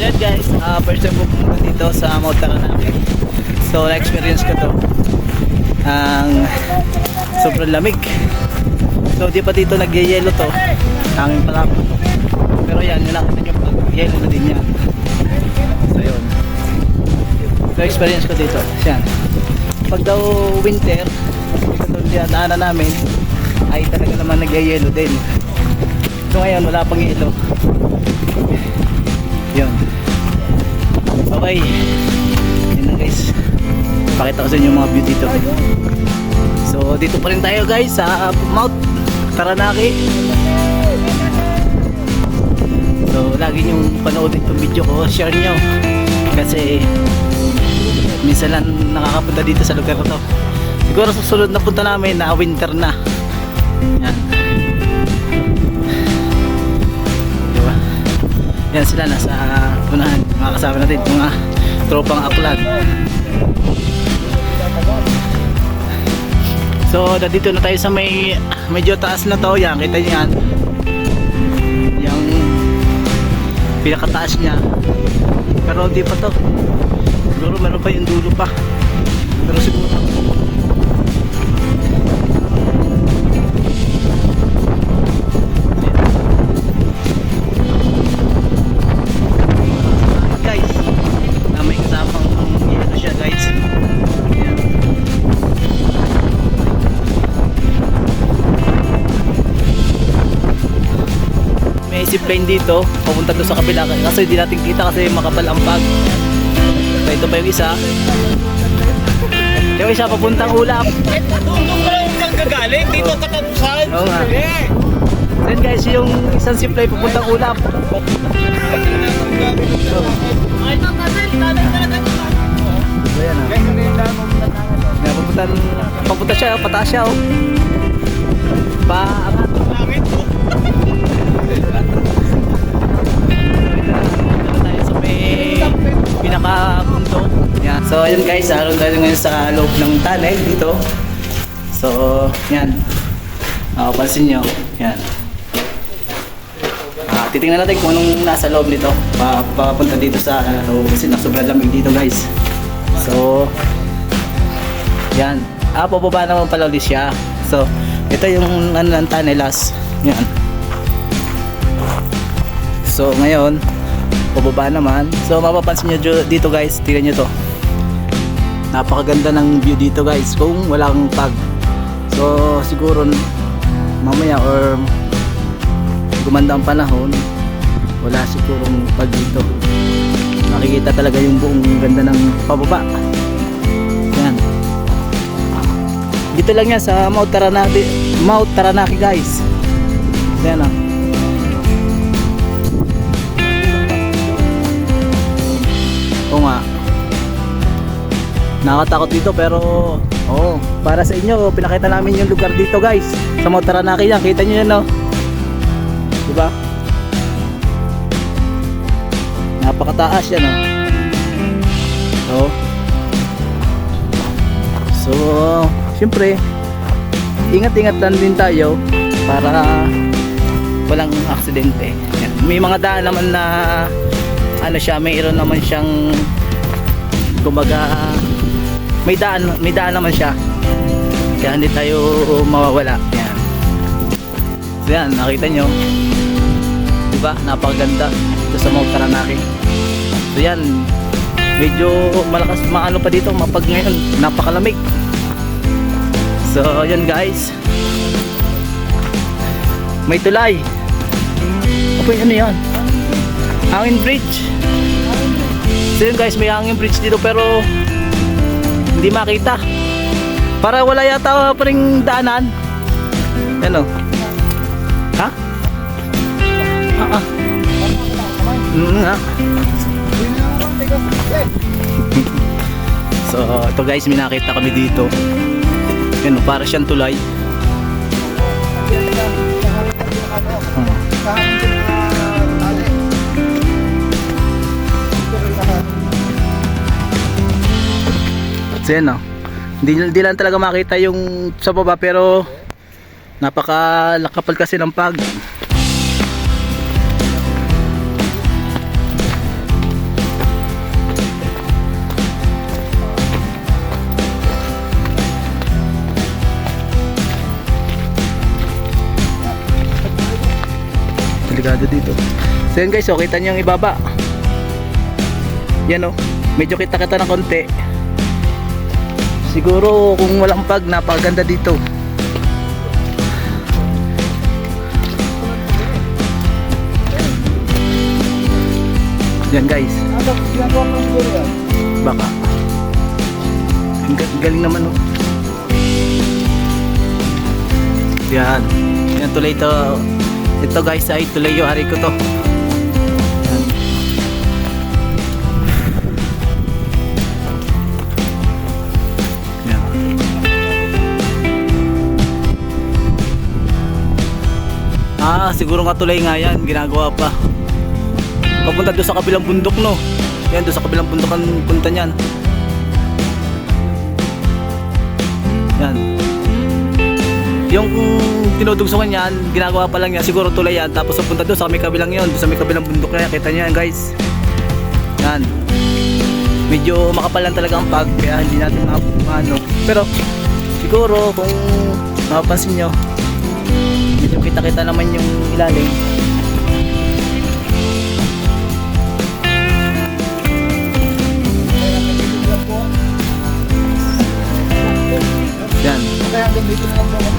yan guys, first time ko pumunta dito sa Mount Taranaki. So na-experience ko to. Ang sobrang lamig. So di pa dito nag-yelo to. Hangin pa lang to. Pero yan, yun nakita nyo pag yelo na din yan. So yun. So experience ko dito. Yan. Pag daw winter, ito diyan daanan namin ay talaga naman nag-yelo din. So ngayon wala pang yelo. Yun. Okay. Yun na guys. Pakita ko sa inyo mga view dito. So dito pa rin tayo guys sa Mount Taranaki. So lagi nyo panoodin itong video ko. Share nyo. Kasi minsan lang nakakapunta dito sa lugar na to. Siguro susunod na punta namin na winter na. Yan. Yan sila nasa unahan, mga kasama natin, mga tropang aklan. So dito na tayo sa may medyo taas na to. Yan, kita nyo yan, yung pinakataas nya. Pero hindi pa to, siguro meron pa yung dulo pa, pero siguro zipline dito papunta doon sa kabila kasi hindi natin kita kasi makapal ang pag. So ito pa yung isa papuntang Ulap. Doon pa lang saan gagaling dito sa Kapusan. Oo nga. Then guys, yung isang zipline papuntang Ulap. So yan papunta siya, pataas siya paangat langit po. Tayo sa may pinakapunto. Yan. So ayun guys, aron tayo ngayon sa loob ng tunnel dito. So yan, pansin nyo yan. Titingnan natin kung anong nasa loob nito papunta dito sa kasi sobrang lamig dito guys. So yan, pababa naman pala ulit siya. So ito yung ng tunnelas. Yan. So ngayon pababa naman. So mapapansin nyo dito guys, tingnan nyo to, napakaganda ng view dito guys kung walang pag. So siguro mamaya or gumanda ang panahon, wala sigurong pag dito, makikita talaga yung buong ganda ng pababa. Yan. Dito lang yan sa Mount Taranaki guys. Yan o. Oo nga, nakatakot dito pero para sa inyo pinakita namin yung lugar dito guys sa Mount Taranaki. Yan, kita nyo yan o, diba? Napakataas yan o. So syempre ingat-ingat lang din tayo para walang aksidente. Yan. May mga daan naman na mayroon naman siyang kumbaga may daan naman siya, kaya hindi tayo mawawala. Yan. So yan, nakita nyo diba, napakaganda dito sa Mount Taranaki. So yan, medyo malakas maano pa dito mapag ngayon, napakalamig. So yan guys, may tulay. Ano yan? Hangin bridge. So yun guys, may hangin bridge dito pero hindi makita. Para wala yata pa ring daanan. Yan o. Ha? Nga. So ito guys, may nakita kami dito. Yan o, para siyang tulay. So yan o, hindi lang talaga makita yung sa baba pero napakalakapal kasi ng pag. delikado dito. So yun guys, kita nyo yung ibaba. Yan medyo kita-kita ng konti. Siguro kung walang pag, napakaganda dito. Yan guys. Baka. Ang galing naman Yan. Yan tulay ito. Ito guys ay tulay yung hari ko to. Yan. Siguro nga tulay nga yan. Ginagawa pa. Papunta doon sa kabilang bundok Yan, doon sa kabilang bundok ang punta niyan. Yan. Yung tinudugsungan niyan, ginagawa pa lang yan, siguro tulay yan. Tapos papunta doon sa may kabilang yun, doon sa may kabilang bundok na yan. Kita niyo yan guys. Yan. Medyo makapal lang talaga ang pag, kaya hindi natin Pero siguro kung mapapansin nyo, medyo kita-kita naman yung ilalim. Yan. Kaya dito na lang kami.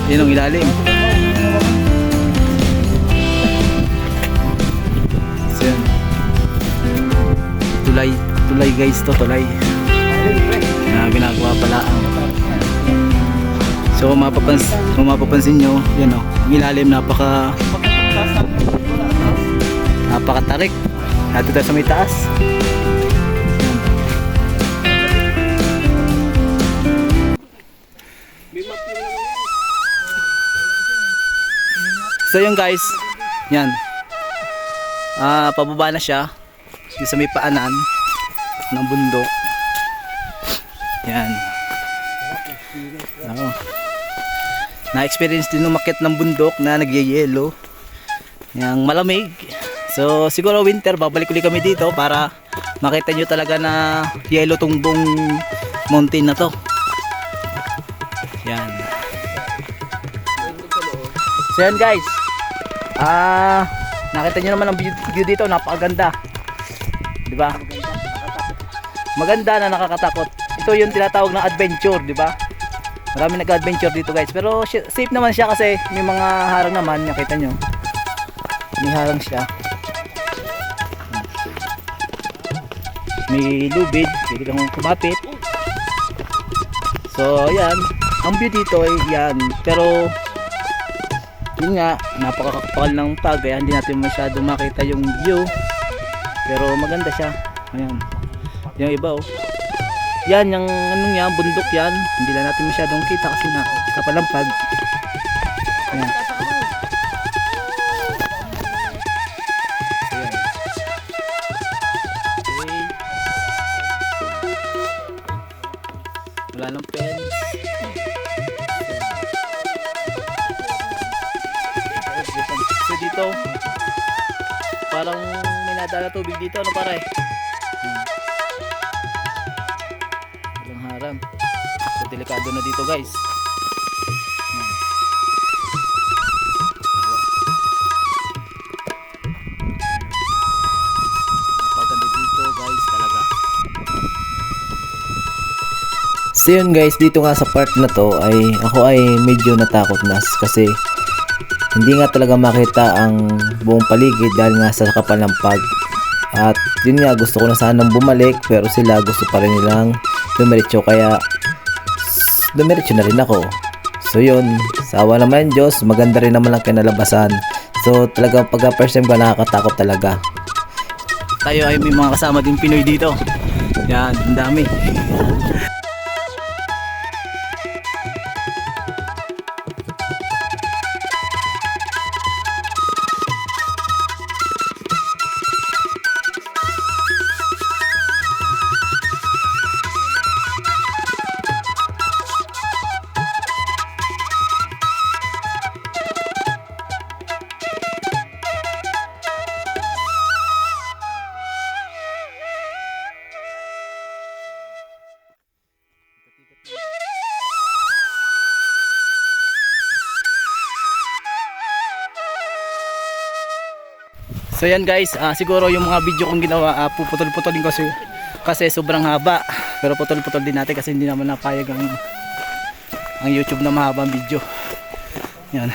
Yan ang ilalim. So yan. Tulay guys to, tulay. Ginagawa pala. So kung mapapansin nyo, yan ang ilalim, napakatarik. Nato tayo sa may taas. So yun guys, yan. Pababa na siya sa may paanan ng bundok. Yan. Na-experience din umakyat ng bundok na nagyayelo. Yang malamig. So siguro winter babalik ulit kami dito para makita nyo talaga na yellow tong buong mountain na to. Yan. So yan guys. Nakita nyo naman ang view dito, napakaganda. 'Di ba? Maganda na nakakatakot. Ito yung tinatawag na adventure, 'di ba? Marami nag-adventure dito guys, pero safe naman siya kasi may mga harang naman, nakita nyo. May harang siya. May lubid, pwede kang kumapit. So ayan, ang view dito ay yan, pero yun nga, napakakapal ng pag, kaya hindi natin masyado makita yung view, pero maganda siya. Ayan, yung iba yan, yung anong yan, bundok yan, hindi lang natin masyadong kita kasi na kapal ng pag. Ayan. Wala nang fence. So dito parang may nadala tubig dito, ano pare? Walang harang. So delikado na dito guys. Napaganda dito guys talaga. So yun guys, dito nga sa part na to ay ako ay medyo natakot na kasi hindi nga talaga makita ang buong paligid dahil nga sa kapal ng pag. At yun nga, gusto ko na sanang bumalik pero sila gusto pa rin nilang dumiretso, kaya dumiretso na rin ako. So yun, sa awa naman Diyos, maganda rin naman ang kinalabasan. So talagang pagka first time ko, nakakatakot talaga. Tayo ay may mga kasama din Pinoy dito. Yan, ang dami. So yan guys, siguro yung mga video kong ginawa, puputol-putulin ko kasi sobrang haba. Pero putol-putol din natin kasi hindi naman napayag ang YouTube na mahabang video. Yan.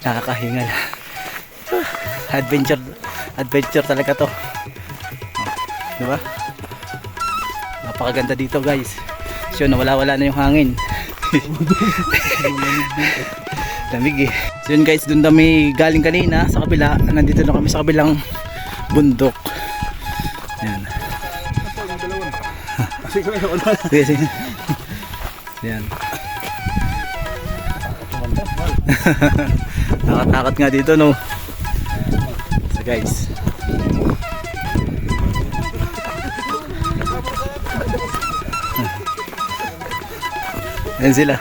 Nakakahingal. Adventure talaga to. Diba? Napakaganda dito guys. So nawala-wala na yung hangin. Lamig eh. So yun guys, dun kami galing kanina sa kabila. Nandito na kami sa kabilang bundok. Yan. Sige. Yan. Nakatakot nga dito no. So guys. Yan sila.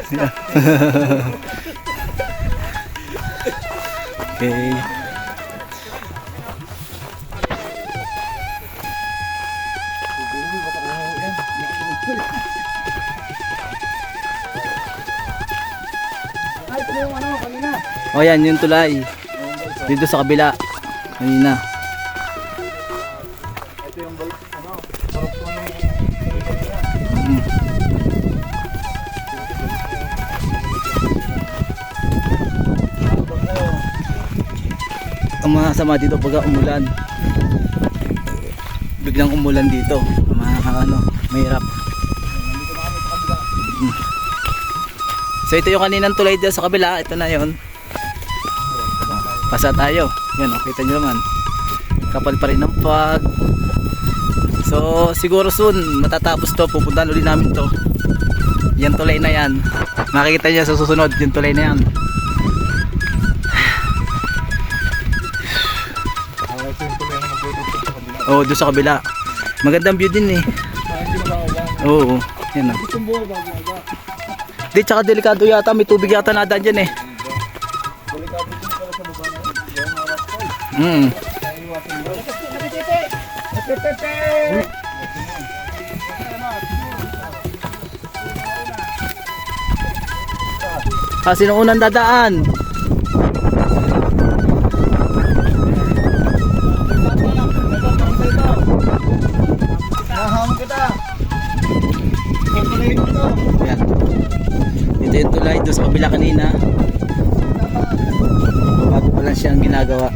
Yeah. Okay. Oh yan, yung tulay. Dito sa kabila. Kanina. Ang masama dito pag umulan, biglang umulan dito, mahirap. So ito yung kaninang tulay dito sa kabila. Ito na yon. Pasa tayo. Yan, kita nyo naman, kapal pa rin ang pag. So siguro soon matatapos to, pupuntahan ulit namin to. Yan tulay na yan, makikita nyo sa susunod yung tulay na yan. Oh, doon sa kabila. Magandang view din eh. Oo, yan o. Di, tsaka delikado yata. May tubig yata nadaan dyan eh. Kasi nung unang dadaan. Yan. Ito yung tulay doon sa kabila kanina. Bago pa lang siyang ginagawa.